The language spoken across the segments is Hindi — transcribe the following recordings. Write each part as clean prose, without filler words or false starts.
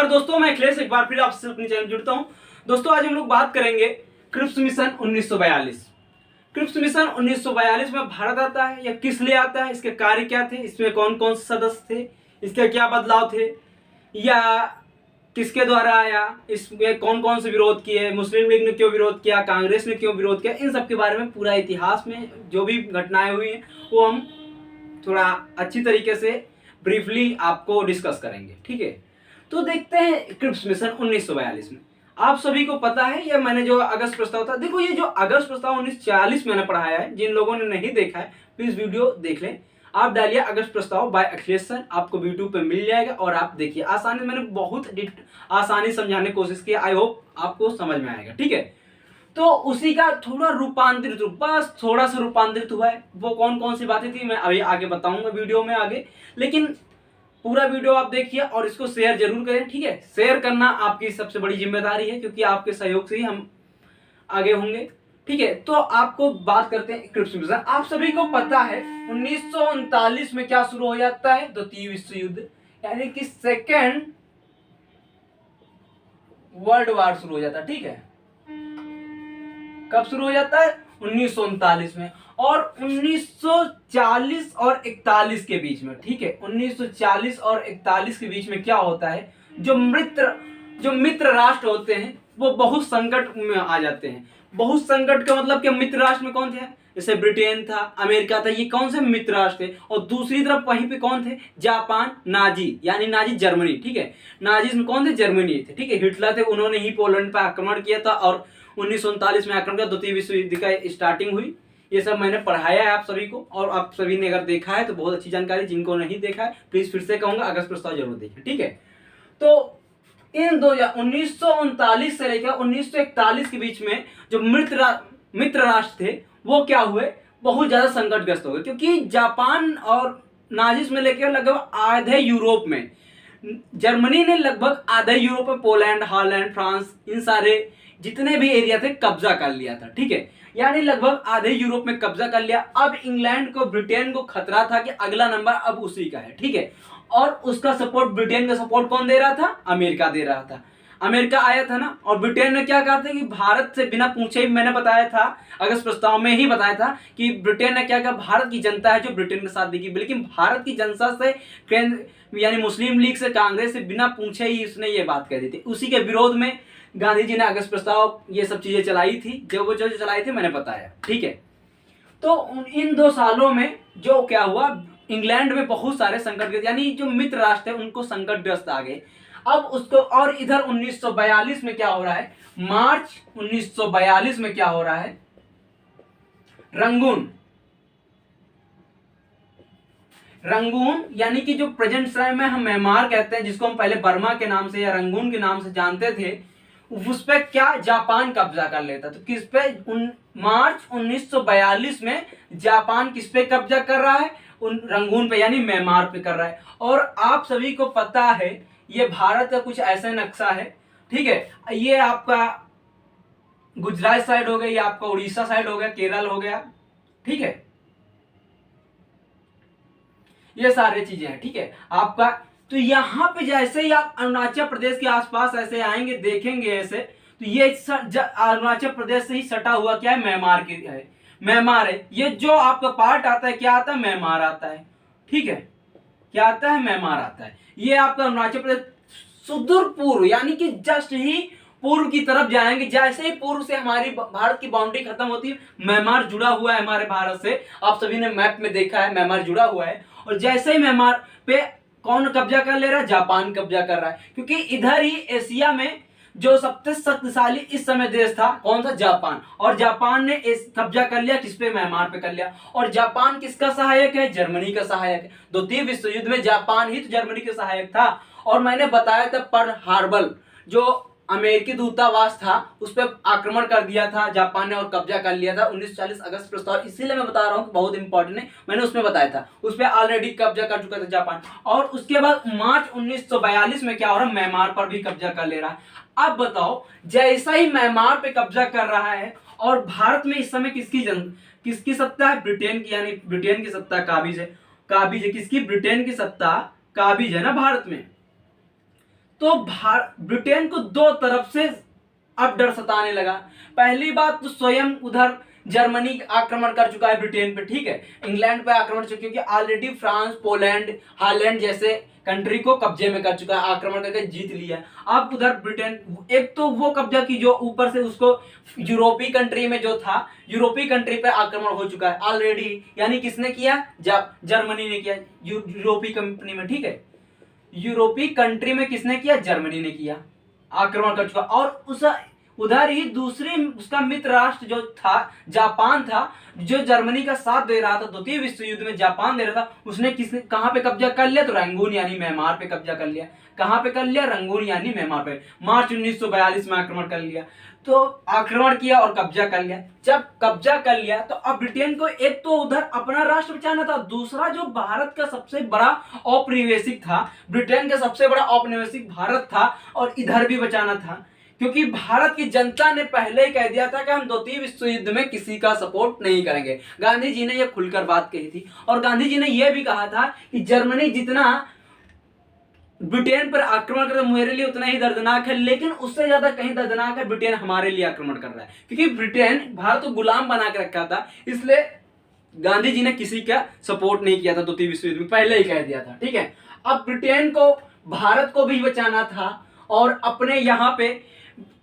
नमस्कार दोस्तों, मैं अखिलेश एक बार फिर आपसे अपने चैनल जुड़ता हूं। दोस्तों आज हम लोग बात करेंगे क्रिप्स मिशन 1942। क्रिप्स मिशन 1942 में भारत आता है या किस लिए आता है, इसके कार्य क्या थे, इसमें कौन कौन से सदस्य थे, इसके क्या बदलाव थे या किसके द्वारा आया, इसमें कौन कौन से विरोध किए, मुस्लिम लीग ने क्यों विरोध किया, कांग्रेस ने क्यों विरोध किया, इन सब के बारे में पूरा इतिहास में जो भी घटनाएं हुई हैं वो हम थोड़ा अच्छी तरीके से ब्रीफली आपको डिस्कस करेंगे। ठीक है, तो देखते हैं क्रिप्स मिशन 1942 में। आप सभी को पता है, ये मैंने जो अगस्त प्रस्ताव था, देखो ये जो अगस्त प्रस्ताव 1940 मैंने पढ़ाया है, जिन लोगों ने नहीं देखा है प्लीज वीडियो देख लें। आप डालिए अगस्त प्रस्ताव बाय अखिलेश सर, आपको यूट्यूब पे मिल जाएगा और आप देखिए। आसानी, मैंने बहुत आसानी समझाने की कोशिश की, आई होप आपको समझ में आएगा। ठीक है, तो उसी का थोड़ा रूपांतरित, बस थोड़ा सा रूपांतरित हुआ है। वो कौन कौन सी बातें थी मैं अभी आगे बताऊंगा वीडियो में आगे, लेकिन पूरा वीडियो आप देखिए और इसको शेयर जरूर करें। ठीक है, शेयर करना आपकी सबसे बड़ी जिम्मेदारी है, क्योंकि आपके सहयोग से ही हम आगे होंगे। ठीक है, तो आपको बात करते हैं क्रिप्स मिशन। आप सभी को पता है 1939 में क्या शुरू हो जाता है, द्वितीय विश्व युद्ध, यानी कि सेकेंड वर्ल्ड वॉर शुरू हो जाता है। ठीक है, कब शुरू हो जाता है, 1939 में, और 1940 और 41 के बीच में। ठीक है, 1940 और 41 के बीच में क्या होता है, जो मित्र राष्ट्र होते हैं वो बहुत संकट में आ जाते हैं। बहुत संकट का मतलब कि मित्र राष्ट्र में कौन थे, जैसे ब्रिटेन था, अमेरिका था, ये कौन से मित्र राष्ट्र थे। और दूसरी तरफ वहीं पे कौन थे, जापान, नाजी, यानी नाजी जर्मनी। ठीक है, नाजी में कौन थे, जर्मनी थे। ठीक है, हिटलर थे, उन्होंने ही पोलैंड पर आक्रमण किया था और 1939 में आक्रमण का द्वितीय विश्व युद्ध का स्टार्टिंग हुई। ये सब मैंने पढ़ाया है आप सभी को, और आप सभी ने अगर देखा है तो बहुत अच्छी जानकारी, जिनको नहीं देखा है प्लीज फिर से कहूंगा अगस्त प्रस्ताव जरूर देखें। ठीक है, तो इन 1939 से लेकर 1941 के बीच में जो मित्र राष्ट्र थे वो क्या हुए, बहुत ज्यादा संकटग्रस्त हो गए, क्योंकि जापान और नाजिस में लेकर लगभग आधे यूरोप में, जर्मनी ने लगभग आधे यूरोप में पोलैंड, हॉलैंड, फ्रांस, इन सारे जितने भी एरिया थे कब्जा कर लिया था। ठीक है, यानी लगभग आधे यूरोप में कब्जा कर लिया। अब इंग्लैंड को, ब्रिटेन को खतरा था कि अगला नंबर अब उसी का है। ठीक है, और उसका सपोर्ट, ब्रिटेन का सपोर्ट कौन दे रहा था, अमेरिका दे रहा था। अमेरिका आया था ना, और ब्रिटेन ने क्या कहा था कि भारत से बिना पूछे ही, मैंने बताया था अगस्त प्रस्ताव में ही बताया था कि ब्रिटेन ने क्या कहा, भारत की जनता है जो ब्रिटेन के साथ देगी, लेकिन भारत की जनता से यानी मुस्लिम लीग से, कांग्रेस से बिना पूछे ही उसने ये बात कह दी थी। उसी के विरोध में गांधी जी ने अगस्त प्रस्ताव ये सब चीजें चलाई थी, जो चलाई थी मैंने बताया। ठीक है, तो इन 2 सालों में जो क्या हुआ, इंग्लैंड में बहुत सारे संकटग्रस्त, यानी जो मित्र राष्ट्र थे उनको संकटग्रस्त आ गए। अब उसको, और इधर 1942 में क्या हो रहा है, मार्च 1942 में क्या हो रहा है, रंगून यानी कि जो प्रेजेंट समय में हम म्यांमार कहते हैं, जिसको हम पहले बर्मा के नाम से या रंगून के नाम से जानते थे, उस पे क्या जापान कब्जा कर लेता। तो किस पे, मार्च 1942 में जापान किस पे कब्जा कर रहा है, उन रंगून पे यानी म्यांमार पे कर रहा है। और आप सभी को पता है ये भारत का कुछ ऐसा नक्शा है। ठीक है, ये आपका गुजरात साइड हो गया, ये आपका उड़ीसा साइड हो गया, केरल हो गया। ठीक है, ये सारी चीजें हैं। ठीक है, आपका, तो यहां पे जैसे ही आप अरुणाचल प्रदेश के आसपास ऐसे आएंगे, देखेंगे ऐसे, तो ये अरुणाचल प्रदेश से ही सटा हुआ क्या है, म्यांमार की है, म्यांमार है। ये जो आपका पार्ट आता है क्या आता है, म्यांमार आता है। ठीक है, क्या आता है, म्यांमार आता है। ये आपका अरुणाचल प्रदेश सुदूर पूर्व, यानी कि जस्ट ही पूर्व की तरफ जाएंगे, जैसे ही पूर्व से हमारी भारत की बाउंड्री खत्म होती है, म्यांमार जुड़ा हुआ है हमारे भारत से। आप सभी ने मैप में देखा है, म्यांमार जुड़ा हुआ है। और जैसे ही म्यांमार पे कौन कब्जा कर ले रहा है, जापान कब्जा कर रहा है, क्योंकि इधर ही एशिया में जो सबसे शक्तिशाली इस समय देश था, कौन सा, जापान। और जापान ने कब्जा कर लिया किस पे, म्यांमार पे कर लिया। और जापान किसका सहायक है, जर्मनी का सहायक है। द्वितीय विश्व युद्ध में जापान ही तो जर्मनी का सहायक था। और मैंने बताया था पर्ल हार्बर, जो अमेरिकी दूतावास था, उस पर आक्रमण कर दिया था जापान ने और कब्जा कर लिया था 1940 अगस्त प्रस्ताव। इसीलिए मैं बता रहा हूं कि बहुत इंपॉर्टेंट है, मैंने उसमें बताया था, उस पर ऑलरेडी कब्जा कर चुका था जापान। और उसके बाद मार्च 1942 में क्या हो रहा है, म्यांमार पर भी कब्जा कर ले रहा है। अब बताओ, जैसा ही म्यांमार पे कब्जा कर रहा है, और भारत में इस समय किसकी सत्ता है, ब्रिटेन की, यानी ब्रिटेन की सत्ता काबिज है। किसकी, ब्रिटेन की सत्ता काबिज है ना भारत में। तो ब्रिटेन को दो तरफ से अब डर सताने लगा। पहली बात तो स्वयं उधर जर्मनी आक्रमण कर चुका है ब्रिटेन पे, ठीक है, इंग्लैंड पे आक्रमण चुका, क्योंकि ऑलरेडी फ्रांस, पोलैंड, हालैंड जैसे कंट्री को कब्जे में कर चुका है, आक्रमण करके जीत लिया है। अब उधर ब्रिटेन एक तो वो कब्जा की, जो ऊपर से उसको यूरोपीय कंट्री में जो था, यूरोपीय कंट्री पे आक्रमण हो चुका है ऑलरेडी। यानी किसने किया? जर्मनी ने किया, यूरोपीय कंपनी में, ठीक है, यूरोपीय कंट्री में किसने किया? जर्मनी ने किया, आक्रमण कर चुका। और उस उधर ही दूसरी उसका मित्र राष्ट्र जो था जापान था, जो जर्मनी का साथ दे रहा था द्वितीय विश्व युद्ध में, जापान दे रहा था, उसने किसने कहां पे कब्जा कर लिया? तो रंगून यानी म्यांमार पे कब्जा कर लिया। कहां पे कर लिया? रंगून यानी म्यांमार पे। मार्च 1942 में आक्रमण कर लिया। तो आक्रमण किया और कब्जा कर लिया। जब कब्जा कर लिया तो अब ब्रिटेन को एक तो उधर अपना राष्ट्र बचाना था, दूसरा जो भारत का सबसे बड़ा औपनिवेशिक था, ब्रिटेन का सबसे बड़ा औपनिवेशिक भारत था, और इधर भी बचाना था, क्योंकि भारत की जनता ने पहले ही कह दिया था कि हम द्वितीय विश्व युद्ध में किसी का सपोर्ट नहीं करेंगे। गांधी जी ने यह खुलकर बात कही थी, और गांधी जी ने यह भी कहा था कि जर्मनी जितना ब्रिटेन पर आक्रमण कर रहा है मेरे लिए उतना ही दर्दनाक है, लेकिन उससे ज्यादा कहीं दर्दनाक है ब्रिटेन हमारे लिए आक्रमण कर रहा है, क्योंकि ब्रिटेन भारत को गुलाम बना के रखा था। इसलिए गांधी जी ने किसी का सपोर्ट नहीं किया था द्वितीय विश्व युद्ध में, पहले ही कह दिया था, ठीक है। अब ब्रिटेन को भारत को भी बचाना था और अपने यहाँ पे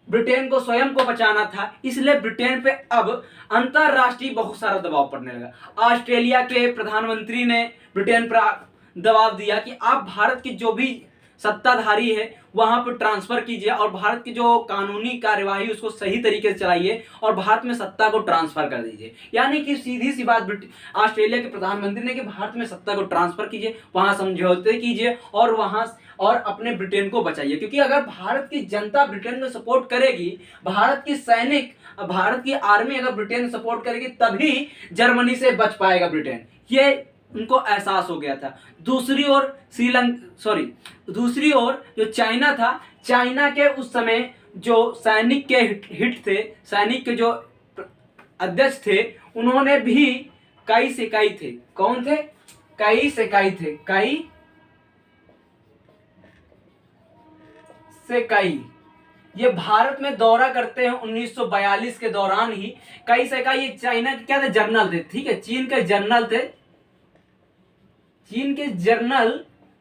ब्रिटेन को स्वयं को बचाना था, इसलिए ब्रिटेन पे अब अंतरराष्ट्रीय बहुत सारा दबाव पड़ने लगा। ऑस्ट्रेलिया के प्रधानमंत्री ने ब्रिटेन पर दबाव दिया कि आप भारत की जो भी सत्ताधारी है वहां पर ट्रांसफर कीजिए, और भारत की जो कानूनी कार्यवाही उसको सही तरीके से चलाइए, और भारत में सत्ता को ट्रांसफर कर दीजिए। यानी कि सीधी सी बात ऑस्ट्रेलिया के प्रधानमंत्री ने कि भारत में सत्ता को ट्रांसफर कीजिए, वहां समझौते कीजिए, और वहां और अपने ब्रिटेन को बचाइए। क्योंकि अगर भारत की जनता ब्रिटेन को सपोर्ट करेगी, भारत की सैनिक, भारत की आर्मी अगर ब्रिटेन को सपोर्ट करेगी, तभी जर्मनी से बच पाएगा ब्रिटेन। ये उनको एहसास हो गया था। दूसरी ओर जो चाइना था, चाइना के उस समय जो सैनिक के हिट थे, सैनिक के जो अध्यक्ष थे, उन्होंने भी कई सेकाई थे। कौन थे? कई सेकाई थे। कई सेकाई ये भारत में दौरा करते हैं 1942 के दौरान ही। कई सेकाई ये चाइना के क्या थे? जनरल थे, ठीक है, चीन के जनरल थे। चीन के जनरल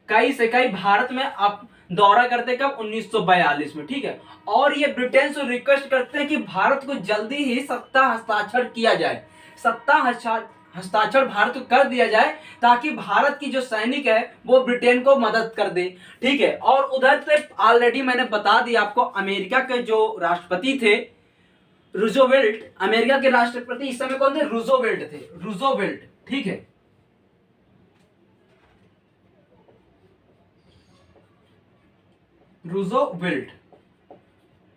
कई सेकाई भारत में आप दौरा करते कब? 1942 में, ठीक है। और ये ब्रिटेन से रिक्वेस्ट करते हैं कि भारत को जल्दी ही सत्ता हस्ताक्षर किया जाए, सत्ता हस्ताक्षर भारत को कर दिया जाए, ताकि भारत की जो सैनिक है वो ब्रिटेन को मदद कर दे, ठीक है। और उधर से ऑलरेडी मैंने बता दिया आपको, अमेरिका के जो राष्ट्रपति थे रूजोवेल्ट, अमेरिका के राष्ट्रपति इस समय कौन थे? रूजोवेल्ट थे, रूजोवेल्ट, ठीक है। रूजोवेल्ट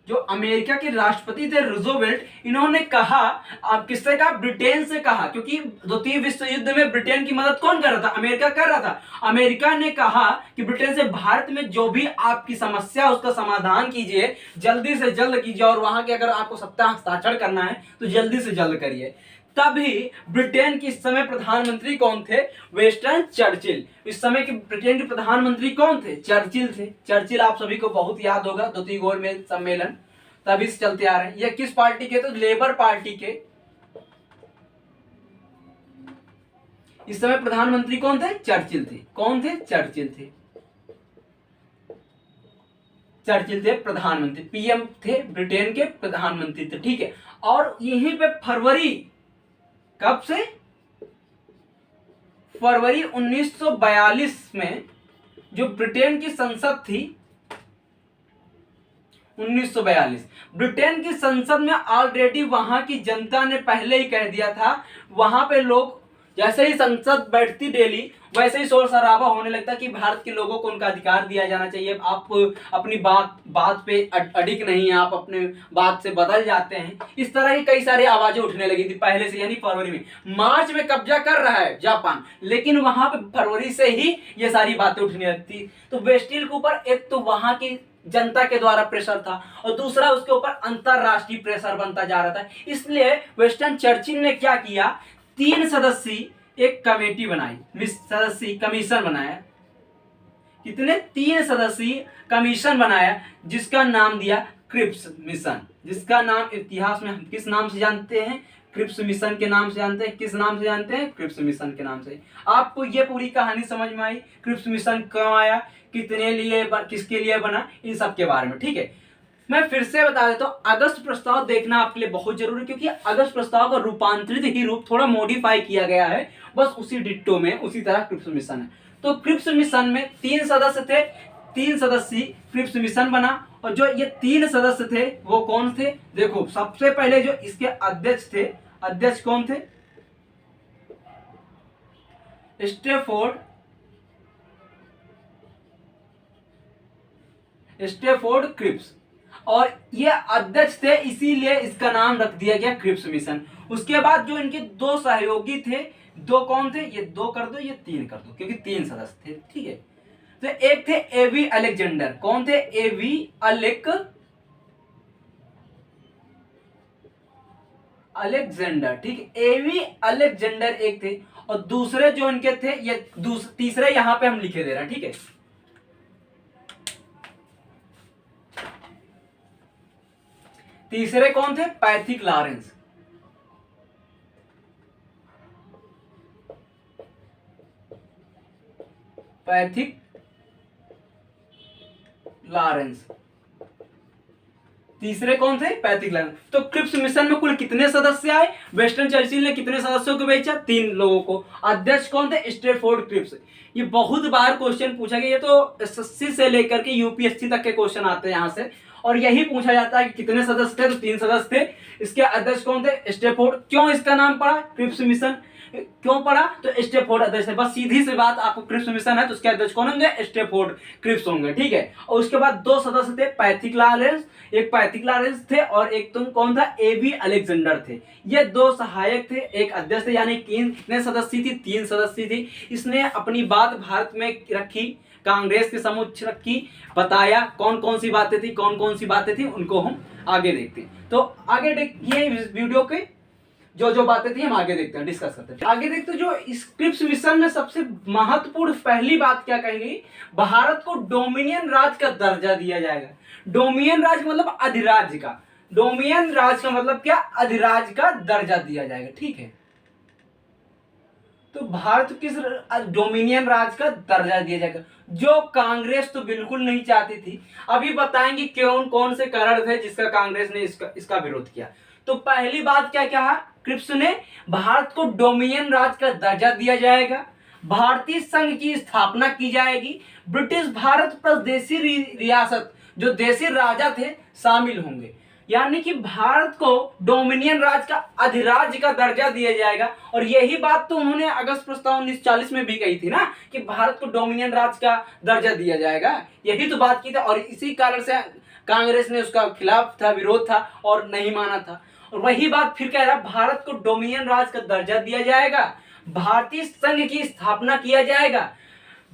जो अमेरिका के राष्ट्रपति थे, रूजोवेल्ट, इन्होंने कहा, आप किससे कहा? ब्रिटेन से कहा, क्योंकि द्वितीय विश्व युद्ध में ब्रिटेन की मदद कौन कर रहा था? अमेरिका कर रहा था। अमेरिका ने कहा कि ब्रिटेन से भारत में जो भी आपकी समस्या उसका समाधान कीजिए, जल्दी से जल्द कीजिए, और वहां के अगर आपको सत्ता हस्ताक्षर करना है तो जल्दी से जल्द करिए। तभी ब्रिटेन के इस समय प्रधानमंत्री कौन थे? Winston Churchill. इस समय के ब्रिटेन के प्रधानमंत्री कौन थे? चर्चिल थे। चर्चिल आप सभी को बहुत याद होगा, द्वितीय गोलमेज सम्मेलन तभी से चलते आ रहे हैं। ये किस पार्टी के? तो लेबर पार्टी के इस समय प्रधानमंत्री कौन थे? चर्चिल थे। कौन थे? चर्चिल थे। चर्चिल थे प्रधानमंत्री, पीएम थे, ब्रिटेन के प्रधानमंत्री थे, ठीक है। और यहीं पे फरवरी, कब से? फरवरी 1942 में जो ब्रिटेन की संसद थी, 1942 ब्रिटेन की संसद में ऑलरेडी वहां की जनता ने पहले ही कह दिया था, वहां पे लोग जैसे ही संसद बैठती डेली, वैसे ही शोर शराबा होने लगता कि भारत के लोगों को उनका अधिकार दिया जाना चाहिए। आप अपनी बात पे अडिग नहीं है, आप अपने बात से बदल जाते हैं। इस तरह की कई सारी आवाजें उठने लगी थी पहले से, यानी फरवरी में। मार्च में कब्जा कर रहा है जापान, लेकिन वहां पे फरवरी से ही ये सारी बातें उठने लगती। तो बेस्टिल के ऊपर एक तो वहां की जनता के द्वारा प्रेशर था, और दूसरा उसके ऊपर अंतरराष्ट्रीय प्रेशर बनता जा रहा था। इसलिए विंस्टन चर्चिल ने क्या किया? 3 सदस्यीय एक कमेटी बनाई, सदस्यीय कमीशन बनाया। कितने 3 सदस्यीय कमीशन बनाया जिसका नाम दिया क्रिप्स मिशन, जिसका नाम इतिहास में हम किस नाम से जानते हैं, क्रिप्स मिशन के नाम से जानते हैं। किस नाम से जानते हैं? क्रिप्स मिशन के नाम से। आपको ये पूरी कहानी समझ में आई, क्रिप्स मिशन क्यों आया, कितने लिए, किसके लिए बना, इन सब के बारे में। ठीक है, मैं फिर से बता देता हूँ, अगस्त प्रस्ताव देखना आपके लिए बहुत जरूरी है, क्योंकि अगस्त प्रस्ताव का रूपांतरित ही रूप थोड़ा मॉडिफाई किया गया है, बस उसी डिट्टो में, उसी तरह क्रिप्स मिशन है। तो क्रिप्स मिशन में 3 सदस्य थे, 3 सदस्यीय क्रिप्स मिशन बना। और जो ये 3 सदस्य थे वो कौन थे? देखो, सबसे पहले जो इसके अध्यक्ष थे, अध्यक्ष कौन थे? स्टेफोर्ड क्रिप्स, और ये अध्यक्ष थे, इसीलिए इसका नाम रख दिया गया क्रिप्स मिशन। उसके बाद जो इनके 2 सहयोगी थे, 2 कौन थे? ये 2 कर दो, ये 3 कर दो, क्योंकि 3 सदस्य थे। ठीक है, तो एक थे एवी अलेक्जेंडर। कौन थे? एवी अलेक्जेंडर। ठीक है, एवी अलेक्जेंडर एक थे, और दूसरे जो इनके थे, ये तीसरे यहां पे हम लिखे दे रहे हैं। ठीक है, तीसरे कौन थे? Pethick Lawrence. पैथिक लॉरेंस तीसरे कौन थे? Pethick Lawrence. तो क्रिप्स मिशन में कुल कितने सदस्य आए? वेस्टर्न चर्चिल ने कितने सदस्यों को भेजा? 3 लोगों को। अध्यक्ष कौन थे? Stafford Cripps. ये बहुत बार क्वेश्चन पूछा गया, ये तो एसएससी से लेकर के यूपीएससी तक के क्वेश्चन आते हैं यहाँ से, और यही पूछा जाता है कि कितने सदस्य थे? तो 3 सदस्य थे। इसके अध्यक्ष कौन थे? स्टेफोर्ड। क्यों इसका नाम पड़ा क्रिप्स मिशन? क्यों पड़ा? तो स्टेफोर्ड अध्यक्ष है। बस सीधी सी बात, आपको क्रिप्स मिशन है तो उसके अध्यक्ष कौन होंगे? स्टेफोर्ड क्रिप्स होंगे। ठीक है, और उसके बाद 2 सदस्य थे, पैथिक लॉरेंस, एक पैथिक लॉरेंस थे, और एक तुम कौन था? एवी अलेक्जेंडर थे। ये 2 सहायक थे, एक अध्यक्ष थे, यानी कितने सदस्य थी? 3 सदस्य थी। इसने अपनी बात भारत में रखी, कांग्रेस के समक्ष रखी, बताया कौन कौन सी बातें थी, कौन कौन सी बातें थी, उनको हम आगे देखते हैं। तो आगे देखिए इस वीडियो के जो बातें थी हम आगे देखते हैं, डिस्कस करते हैं। आगे देखते हैं, जो इस क्रिप्स मिशन में सबसे महत्वपूर्ण पहली बात क्या कही गई? भारत को डोमिनियन राज्य का दर्जा दिया जाएगा। डोमिनियन राज्य मतलब अधिराज्य का, डोमिनियन राज्य का मतलब क्या? अधिराज्य का दर्जा दिया जाएगा। ठीक है, तो भारत किस डोमिनियन राज्य का दर्जा दिया जाएगा, जो कांग्रेस तो बिल्कुल नहीं चाहती थी। अभी बताएंगे कौन कौन से कारण थे जिसका कांग्रेस ने इसका विरोध किया। तो पहली बात क्या कहा क्रिप्स ने? भारत को डोमिनियन राज्य का दर्जा दिया जाएगा, भारतीय संघ की स्थापना की जाएगी, ब्रिटिश भारत पर देशी रियासत, जो देशी राजा थे, शामिल होंगे। यानी कि भारत को डोमिनियन राज्य का अधिराज्य का दर्जा दिया जाएगा। और यही बात तो उन्होंने अगस्त प्रस्ताव 1940 में भी कही थी ना, कि भारत को डोमिनियन राज्य का दर्जा दिया जाएगा, यही तो बात की थी। और इसी कारण से कांग्रेस ने उसका खिलाफ था, विरोध था और नहीं माना था। और वही बात फिर कह रहा, भारत को डोमिनियन राज्य का दर्जा दिया जाएगा, भारतीय संघ की स्थापना किया जाएगा,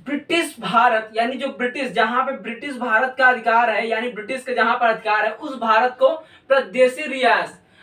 ब्रिटिश भारत, यानी जो ब्रिटिश, जहां पे ब्रिटिश भारत का अधिकार है, यानी ब्रिटिश का जहां पर अधिकार है, उस भारत को प्रदेशी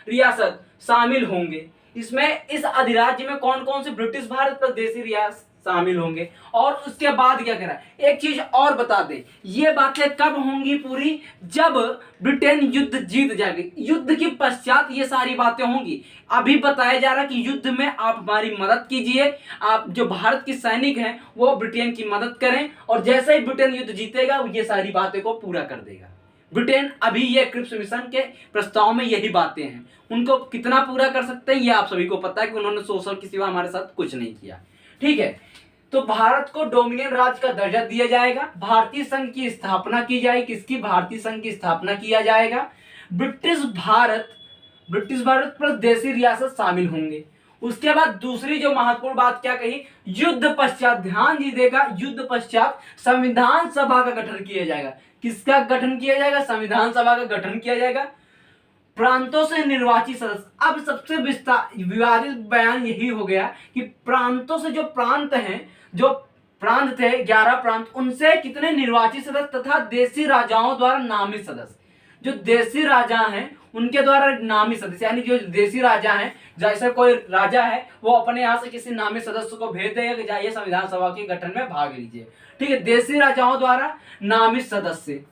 रियासत शामिल होंगे। इसमें इस अधिराज्य में कौन कौन से ब्रिटिश भारत प्रदेशी रियासत शामिल होंगे। और उसके बाद क्या करा, एक चीज और बता दे, ये बातें कब होंगी पूरी? जब ब्रिटेन युद्ध जीत जाएगी, युद्ध के पश्चात ये सारी बातें होंगी। अभी बताया जा रहा है कि युद्ध में आप हमारी मदद कीजिए, आप जो भारत के सैनिक हैं वो ब्रिटेन की मदद करें, और जैसे ही ब्रिटेन युद्ध जीतेगा ये सारी बातें को पूरा कर देगा ब्रिटेन। अभी ये क्रिप्स मिशन के प्रस्ताव में यही बातें हैं, उनको कितना पूरा कर सकते हैं ये आप सभी को पता है कि उन्होंने सोशल के सिवा हमारे साथ कुछ नहीं किया। ठीक है, तो भारत को डोमिनियन राज्य का दर्जा दिया जाएगा, भारतीय संघ की स्थापना की जाएगी। किसकी? भारतीय संघ की स्थापना किया जाएगा, ब्रिटिश भारत पर देशी रियासत शामिल होंगे। उसके बाद दूसरी जो महत्वपूर्ण बात क्या कही? युद्ध पश्चात, ध्यान दीजिएगा, युद्ध पश्चात संविधान सभा का गठन किया जाएगा। किसका गठन किया जाएगा? संविधान सभा का गठन किया जाएगा, प्रांतों से निर्वाचित सदस्य। अब सबसे विवादित बयान यही हो गया कि प्रांतों से, जो प्रांत हैं, जो प्रांत थे 11 प्रांत, उनसे कितने निर्वाचित सदस्य तथा देशी राजाओं द्वारा नामित सदस्य। जो देसी राजा हैं उनके द्वारा नामी सदस्य, यानी जो देसी राजा हैं, जैसे कोई राजा है वो अपने यहाँ से किसी नामी सदस्य को भेज देगा कि जाइए संविधान सभा के गठन में भाग लीजिए। ठीक है, देसी राजाओं द्वारा नामित सदस्य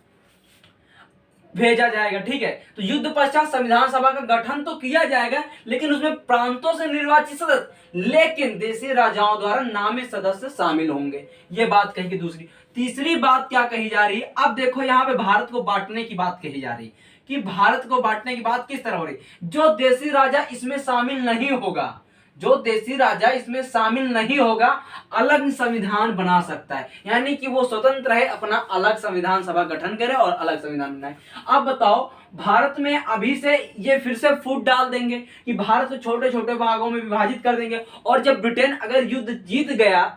भेजा जाएगा। ठीक है, तो युद्ध पश्चात संविधान सभा का गठन तो किया जाएगा, लेकिन उसमें प्रांतों से निर्वाचित सदस्य, लेकिन देसी राजाओं द्वारा नामित सदस्य शामिल होंगे। ये बात कही गई। दूसरी, तीसरी बात क्या कही जा रही है, अब देखो यहाँ पे भारत को बांटने की बात कही जा रही कि भारत को बांटने की बात किस तरह हो रही। जो देसी राजा इसमें शामिल नहीं होगा, जो देसी राजा इसमें शामिल नहीं होगा, अलग संविधान बना सकता है, यानी कि वो स्वतंत्र है, अपना अलग संविधान सभा गठन करे और अलग संविधान बनाए। अब बताओ, भारत में अभी से ये फिर से फूट डाल देंगे कि भारत को छोटे छोटे भागों में विभाजित कर देंगे, और जब ब्रिटेन अगर युद्ध जीत गया,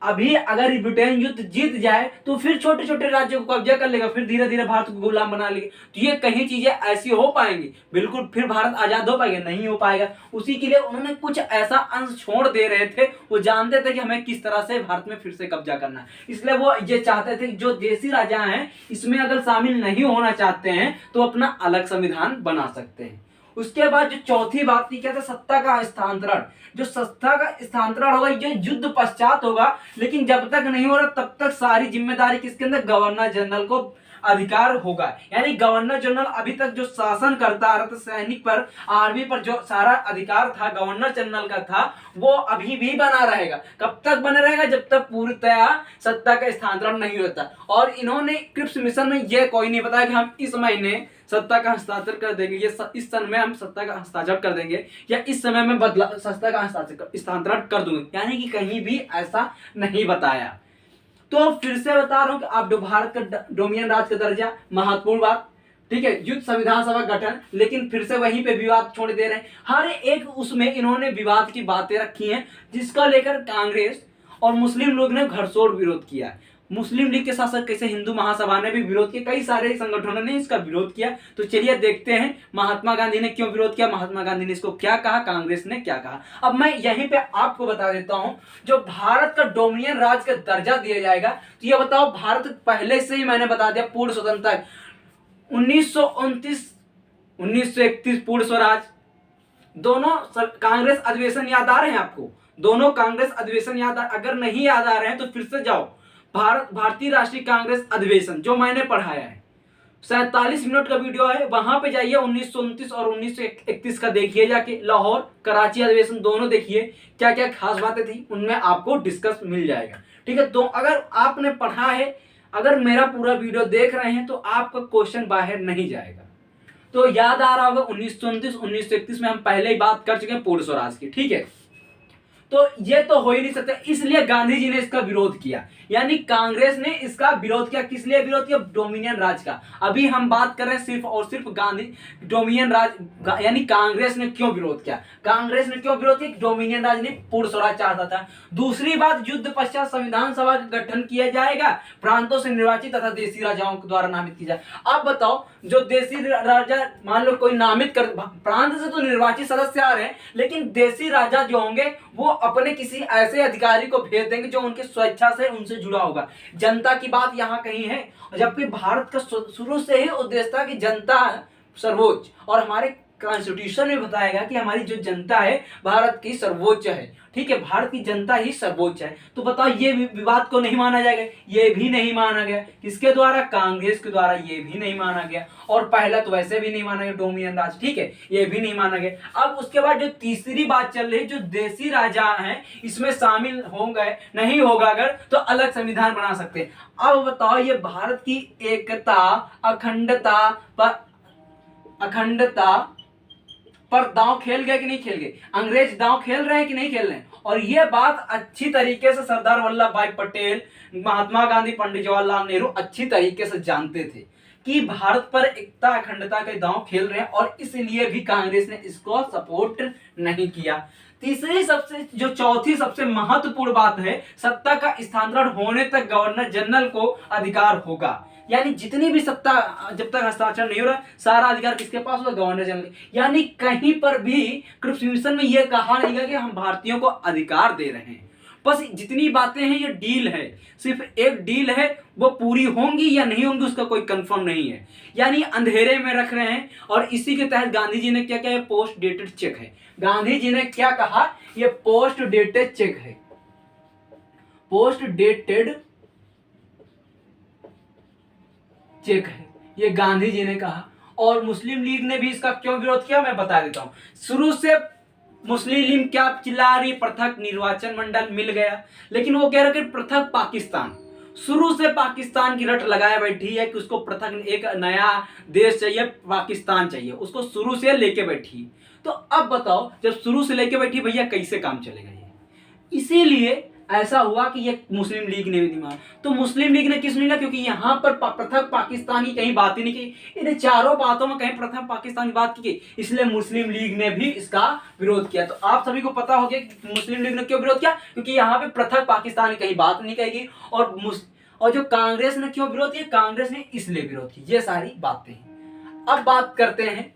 अभी अगर ब्रिटेन युद्ध जीत जाए तो फिर छोटे छोटे राज्यों को कब्जा कर लेगा, फिर धीरे धीरे भारत को गुलाम बना लेगा। तो ये कहीं चीजें ऐसी हो पाएंगी, बिल्कुल फिर भारत आजाद हो पाएगा? नहीं हो पाएगा। उसी के लिए उन्होंने कुछ ऐसा अंश छोड़ दे रहे थे, वो जानते थे कि हमें किस तरह से भारत में फिर से कब्जा करना है, इसलिए वो ये चाहते थे कि जो देसी राजा हैं इसमें अगर शामिल नहीं होना चाहते हैं तो अपना अलग संविधान बना सकते हैं। उसके बाद जो चौथी बात थी, क्या था, सत्ता का हस्तांतरण। जो सत्ता का हस्तांतरण होगा ये युद्ध पश्चात होगा, लेकिन जब तक नहीं हो रहा तब तक सारी जिम्मेदारी किसके अंदर, गवर्नर जनरल को अधिकार होगा। यानी गवर्नर जनरल अभी तक जो शासन करता आ रहा था, सैनिक पर, आर्मी पर जो सारा अधिकार था गवर्नर जनरल का था, वो अभी भी बना रहेगा। कब तक बना रहेगा? जब तक पूर्णतया सत्ता का हस्तांतरण नहीं होता। और इन्होंने क्रिप्स मिशन में ये कोई नहीं बताया कि हम इस महीने सत्ता का हस्तांतरण कर देंगे, ये इस सन में हम सत्ता का हस्तांतरण कर देंगे, या इस समय में सत्ता का हस्तांतरण कर दूंगे, यानी कि कहीं भी ऐसा नहीं बताया। तो फिर से बता रहा हूं कि आप भारत का डोमिनियन राज का दर्जा, महत्वपूर्ण बात। ठीक है, युद्ध संविधान सभा गठन, लेकिन फिर से वहीं पे विवाद छोड़ दे रहे हैं। हर एक उसमें इन्होंने विवाद की बातें रखी हैं, जिसका लेकर कांग्रेस और मुस्लिम लोग ने घरतोड़ विरोध किया। मुस्लिम लीग के साथ साथ कैसे हिंदू महासभा ने भी विरोध किया, कई सारे संगठनों ने इसका विरोध किया। तो चलिए देखते हैं महात्मा गांधी ने क्यों विरोध किया, महात्मा गांधी ने इसको क्या कहा, कांग्रेस ने क्या कहा। अब मैं यहीं पे आपको बता देता हूं, जो भारत का डोमिनियन राज का दर्जा दिया जाएगा, तो ये बताओ, भारत पहले से ही मैंने बता दिया पूर्ण स्वतंत्रता 1929 1931 पूर्ण स्वराज। दोनों कांग्रेस अधिवेशन याद आ रहे हैं आपको? दोनों कांग्रेस अधिवेशन याद अगर नहीं याद आ रहे हैं तो फिर से जाओ, भारतीय राष्ट्रीय कांग्रेस अधिवेशन जो मैंने पढ़ाया है, 47 मिनट का वीडियो है, वहां पे जाइए। 1929 और 1931 का देखिए जाके, लाहौर कराची अधिवेशन दोनों देखिए, क्या क्या खास बातें थी उनमें आपको डिस्कस मिल जाएगा। ठीक है, तो अगर आपने पढ़ा है, अगर मेरा पूरा वीडियो देख रहे हैं, तो आपका क्वेश्चन बाहर नहीं जाएगा। तो याद आ रहा होगा 1929 1931 में हम पहले ही बात कर चुके हैं पूर्ण स्वराज की। ठीक है, तो ये तो हो ही नहीं सकता, इसलिए गांधी जी ने इसका विरोध किया। यानी कांग्रेस ने इसका विरोध किया। किस लिए विरोध किया? डोमिनियन राज का। अभी हम बात कर रहे हैं सिर्फ और सिर्फ गांधी डोमिनियन राज, यानी कांग्रेस ने क्यों विरोध किया। कांग्रेस ने क्यों विरोध किया? डोमिनियन राज ने पूर्ण स्वराज चाहता था। दूसरी बात, युद्ध पश्चात संविधान सभा का गठन किया जाएगा, प्रांतों से निर्वाचित तथा देसी राजाओं के द्वारा नामित किया जाए। अब बताओ, जो देसी राजा, मान लो कोई नामित कर, प्रांत से तो निर्वाचित सदस्य आ रहे हैं, लेकिन देसी राजा जो होंगे वो अपने किसी ऐसे अधिकारी को भेज देंगे जो उनकी स्वेच्छा से उनसे जुड़ा होगा। जनता की बात यहाँ कहीं है, जबकि भारत का शुरू से ही उद्देश्य था कि जनता सर्वोच्च, और हमारे कॉन्स्टिट्यूशन में बताया गया कि हमारी जो जनता है भारत की सर्वोच्च है। ठीक है, भारत की जनता ही सर्वोच्च है। तो बताओ, ये विवाद को नहीं माना जाएगा? ये भी नहीं माना गया। किसके द्वारा? कांग्रेस के द्वारा ये भी नहीं माना गया। और पहला तो वैसे भी नहीं माना गया, डोमिनियन राज। ठीक है, ये भी नहीं माना गया। अब उसके बाद जो तीसरी बात चल रही है, जो देसी राजा हैं इसमें शामिल होंगे, नहीं होगा अगर, तो अलग संविधान बना सकते हैं। अब बताओ, ये भारत की एकता, अखंडता पर दांव खेल गए कि नहीं खेल गए? अंग्रेज दांव खेल रहे हैं कि नहीं खेल रहे हैं? और यह बात अच्छी तरीके से सरदार वल्लभ भाई पटेल, महात्मा गांधी, पंडित जवाहरलाल नेहरू अच्छी तरीके से जानते थे कि भारत पर एकता अखंडता के दांव खेल रहे हैं, और इसलिए भी कांग्रेस ने इसको सपोर्ट नहीं किया। तीसरी चौथी सबसे महत्वपूर्ण बात है, सत्ता का स्थानांतरण होने तक गवर्नर जनरल को अधिकार होगा। यानी जितनी भी सत्ता, जब तक हस्ताक्षर नहीं हो रहा, सारा अधिकार किसके पास होगा? Governor general. यानी कहीं पर भी क्रिप्स मिशन में यह कहा नहीं गया कि हम भारतीयों को अधिकार दे रहे हैं। बस जितनी बातें हैं ये डील है, सिर्फ एक डील है, वो पूरी होंगी या नहीं होंगी उसका कोई कंफर्म नहीं है, यानी अंधेरे में रख रहे हैं। और इसी के तहत गांधी जी ने क्या किया, पोस्ट डेटेड चेक है। गांधी जी ने क्या कहा, ये पोस्ट डेटेड चेक है, पोस्ट डेटेड चेक है, ये गांधी जी ने कहा। और मुस्लिम लीग ने भी इसका क्यों विरोध किया मैं बता देता हूं। शुरू से मुस्लिम लीग क्या चिल्ला रही, पृथक निर्वाचन मंडल मिल गया, लेकिन वो कह रहे कि पृथक पाकिस्तान। शुरू से पाकिस्तान की रट लगाए बैठी है कि उसको पृथक एक नया देश चाहिए, पाकिस्तान चाहिए, उसको शुरू से लेके बैठी। तो अब बताओ, जब शुरू से लेके बैठी भैया कैसे काम चलेगा ये? इसीलिए ऐसा हुआ कि ये मुस्लिम लीग ने भी नहीं माना। तो मुस्लिम लीग ने किस नहीं लिया, क्योंकि यहां पर पृथक पाकिस्तान की कहीं बात ही नहीं की, इन चारों बातों में कहीं पृथक पाकिस्तान की बात की, इसलिए मुस्लिम लीग ने भी इसका विरोध किया। तो आप सभी को पता हो गया कि मुस्लिम लीग ने क्यों विरोध किया, क्योंकि यहाँ पे पृथक पाकिस्तान की कहीं बात नहीं कहेगी। और जो कांग्रेस ने क्यों विरोध किया, कांग्रेस ने इसलिए विरोध किया। ये सारी बातें हैं। अब बात करते हैं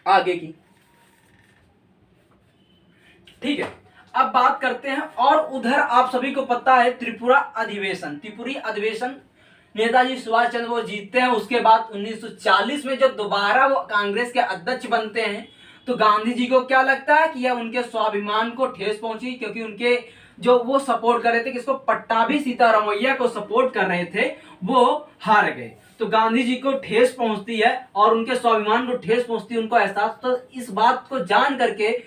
आगे की, ठीक है। अब बात करते हैं, और उधर आप सभी को पता है त्रिपुरा अधिवेशन नेताजी सुभाष चंद्र बोस जीतते हैं। उसके बाद 1940 में जब दोबारा वो कांग्रेस के अध्यक्ष बनते हैं, तो गांधी जी को क्या लगता है कि यह उनके स्वाभिमान को ठेस पहुंची, क्योंकि उनके जो वो सपोर्ट कर रहे थे, किसको, पट्टाभी सीतारामैया को सपोर्ट कर रहे थे, वो हार गए। तो गांधी जी को ठेस पहुंचती है और उनके स्वाभिमान को ठेस पहुंचती है, उनको एहसास। तो इस बात को जान करके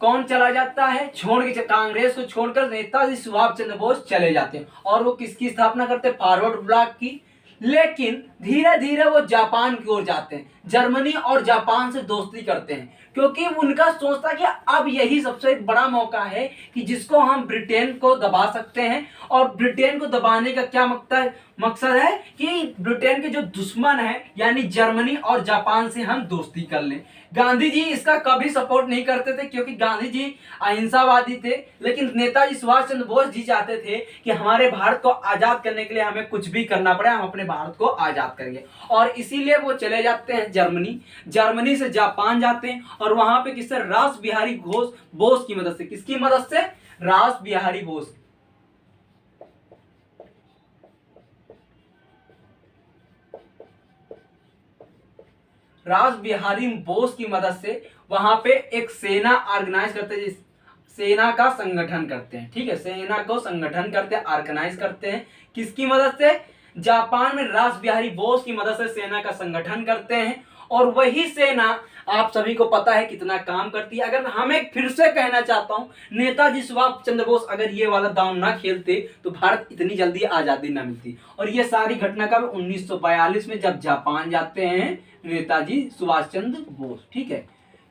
कौन चला जाता है, छोड़ के, कांग्रेस को छोड़कर नेताजी सुभाष चंद्र बोस चले जाते हैं। और वो किसकी स्थापना करते हैं, फॉरवर्ड ब्लॉक की। लेकिन धीरे धीरे वो जापान की ओर जाते हैं, जर्मनी और जापान से दोस्ती करते हैं, क्योंकि उनका सोच था कि अब यही सबसे बड़ा मौका है कि जिसको हम ब्रिटेन को दबा सकते हैं। और ब्रिटेन को दबाने का क्या मकसद है कि ब्रिटेन के जो दुश्मन है यानी जर्मनी और जापान से हम दोस्ती कर लें। गांधी जी इसका कभी सपोर्ट नहीं करते थे, क्योंकि गांधी जी अहिंसावादी थे, लेकिन नेताजी सुभाष चंद्र बोस जी चाहते थे कि हमारे भारत को आजाद करने के लिए हमें कुछ भी करना पड़े, हम अपने भारत को आजाद करेंगे। और इसीलिए वो चले जाते हैं जर्मनी से जापान जाते हैं, और वहां पे किससे, रास बिहारी बोस की मदद से। किसकी मदद से, रास बिहारी बोस। रास बिहारी बोस की मदद से वहां पे एक सेना ऑर्गेनाइज करते हैं, सेना का संगठन करते हैं, ठीक है, सेना को संगठन करते हैं, ऑर्गेनाइज करते हैं। किसकी मदद से, जापान में रास बिहारी बोस की मदद से सेना का संगठन करते हैं। और वही सेना आप सभी को पता है कितना काम करती है। अगर हमें फिर से कहना चाहता हूं, नेताजी सुभाष चंद्र बोस अगर ये वाला दांव ना खेलते तो भारत इतनी जल्दी आजादी ना मिलती। और ये सारी घटना कब, 1942 में, जब जापान जाते हैं नेताजी सुभाष चंद्र बोस, ठीक है।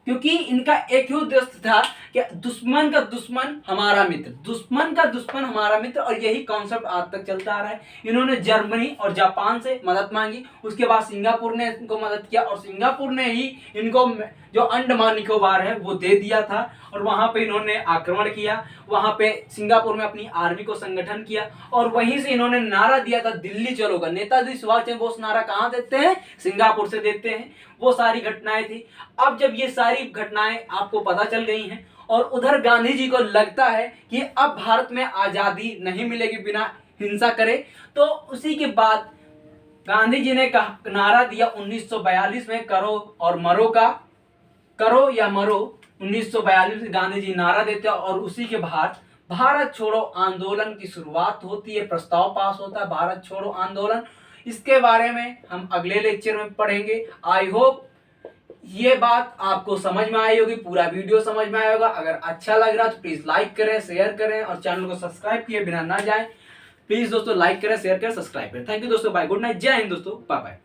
क्योंकि इनका एक ही उद्देश्य था कि दुश्मन का दुश्मन हमारा मित्र, दुश्मन का दुश्मन हमारा मित्र। और यही कॉन्सेप्ट आज तक चलता आ रहा है। इन्होंने जर्मनी और जापान से मदद मांगी, उसके बाद सिंगापुर ने इनको मदद किया, और सिंगापुर ने ही इनको जो अंडमान निकोबार है वो दे दिया था। और वहां पे इन्होंने आक्रमण किया, वहां पे सिंगापुर में अपनी आर्मी को संगठन किया, और वहीं से इन्होंने नारा दिया था, दिल्ली चलोगा। नेताजी सुभाष चंद्र बोस नारा कहां देते हैं, सिंगापुर से देते हैं। वो सारी घटनाएं थी। अब जब ये सारी घटनाएं आपको पता चल गई हैं, और उधर गांधी जी को लगता है कि अब भारत में आजादी नहीं मिलेगी बिना हिंसा करे, तो उसी के बाद गांधी जी ने नारा दिया 1942 में, करो और मरो का, करो या मरो। 1942 में गांधी जी नारा देते हैं, और उसी के बाद भारत छोड़ो आंदोलन की शुरुआत होती है, प्रस्ताव पास होता है भारत छोड़ो आंदोलन। इसके बारे में हम अगले लेक्चर में पढ़ेंगे। आई होप ये बात आपको समझ में आई होगी, पूरा वीडियो समझ में आया होगा। अगर अच्छा लग रहा है तो प्लीज लाइक करें, शेयर करें, और चैनल को सब्सक्राइब किए बिना ना जाएं। प्लीज दोस्तों लाइक करें, शेयर करें, सब्सक्राइब करें। थैंक यू दोस्तों, बाय, गुड नाइट, जय हिंद दोस्तों, बाय बाय।